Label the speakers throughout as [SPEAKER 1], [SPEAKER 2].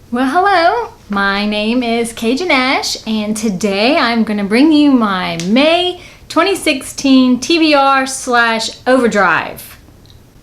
[SPEAKER 1] Well, hello, my name is CajunAsh, and today I'm going to bring you my May 2016 TBR / OverDrive.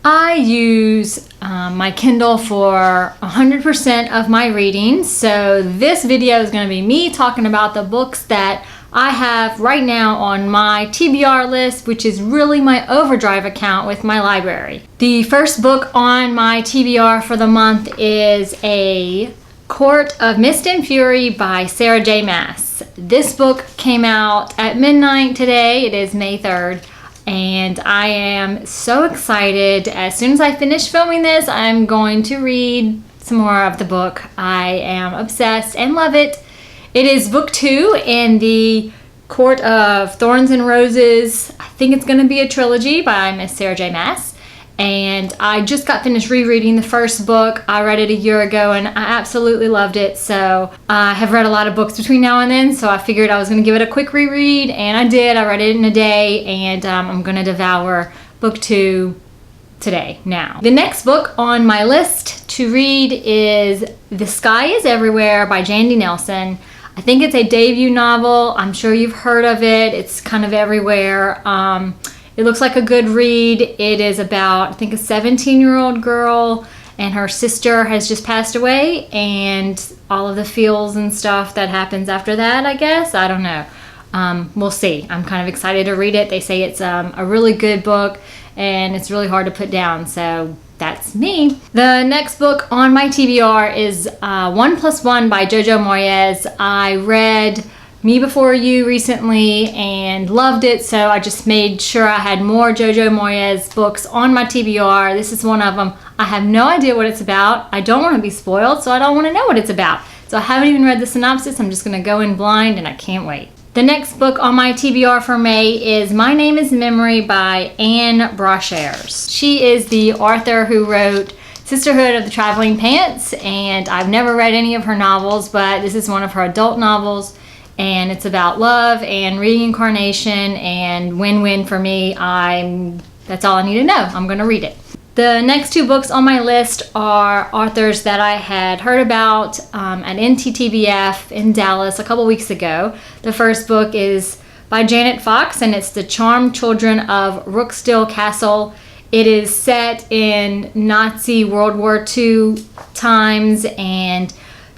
[SPEAKER 1] I use my Kindle for 100% of my reading, so this video is going to be me talking about the books that I have right now on my TBR list, which is really my OverDrive account with my library. The first book on my TBR for the month is A Court of Mist and Fury by Sarah J. Maas. This book came out at midnight today. It is May 3rd, and I am so excited. As soon as I finish filming this, I'm going to read some more of the book. I am obsessed and love it. It is book 2 in the Court of Thorns and Roses. I think it's going to be a trilogy by Miss Sarah J. Maas. And I just got finished rereading the first book. I read it a year ago and I absolutely loved it. So I have read a lot of books between now and then, so I figured I was going to give it a quick reread, and I did. I read it in a day, and I'm going to devour book 2 today now. The next book on my list to read is The Sky is Everywhere by Jandy Nelson. I think it's a debut novel. I'm sure you've heard of it. It's kind of everywhere. It looks like a good read. It is about, I think, a 17-year-old girl, and her sister has just passed away, and all of the feels and stuff that happens after that, I guess. I don't know. We'll see. I'm kind of excited to read it. They say it's a really good book, and it's really hard to put down, so that's me. The next book on my TBR is 1+1 by Jojo Moyes. I read Me Before You recently and loved it, so I just made sure I had more Jojo Moyes books on my TBR. This is one of them. I have no idea what it's about. I don't want to be spoiled, so I don't want to know what it's about. So I haven't even read the synopsis. I'm just going to go in blind, and I can't wait. The next book on my TBR for May is My Name is Memory by Brashares. She is the author who wrote Sisterhood of the Traveling Pants, and I've never read any of her novels, but this is one of her adult novels. And it's about love and reincarnation and win-win for me. That's all I need to know. I'm going to read it. The next 2 books on my list are authors that I had heard about at NTTBF in Dallas a couple weeks ago. The first book is by Janet Fox, and it's The Charmed Children of Rookskill Castle. It is set in Nazi World War II times, and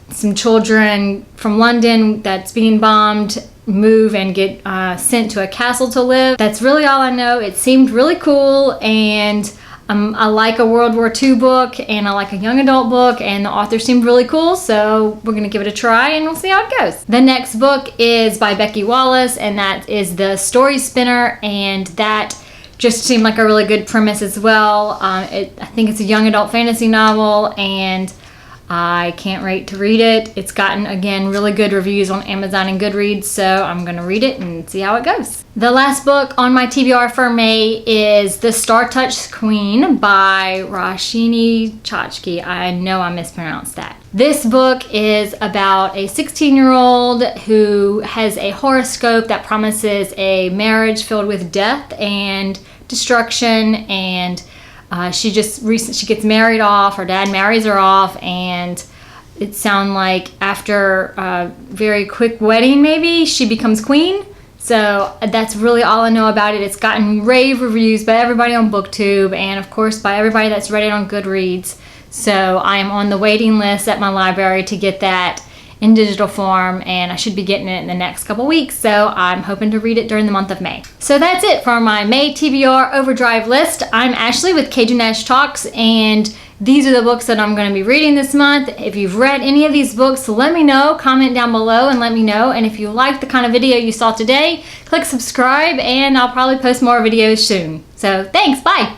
[SPEAKER 1] some children from London that's being bombed move and get sent to a castle to live. That's really all I know. It seemed really cool, and I like a World War II book, and I like a young adult book, and the author seemed really cool, so we're gonna give it a try and we'll see how it goes. The next book is by Becky, Wallace, and that is the Storyspinner, and that just seemed like a really good premise as well. I think it's a young adult fantasy novel, and I can't wait to read it. It's gotten, again, really good reviews on Amazon and Goodreads, so I'm going to read it and see how it goes. The last book on my TBR for May is The Star-Touched Queen by Roshani Chokshi. I know I mispronounced that. This book is about a 16-year-old who has a horoscope that promises a marriage filled with death and destruction, and she gets married off. Her dad marries her off, and it sounds like after a very quick wedding, maybe she becomes queen. So that's really all I know about it. It's gotten rave reviews by everybody on BookTube, and of course by everybody that's read it on Goodreads. So I am on the waiting list at my library to get that in digital form, and I should be getting it in the next couple weeks, so I'm hoping to read it during the month of May. So that's it for my May TBR OverDrive list. I'm Ashley with CajunAsh Talks, and these are the books that I'm going to be reading this month. If you've read any of these books, let me know. Comment down below and let me know. And if you like the kind of video you saw today, click subscribe, and I'll probably post more videos soon. So thanks, bye!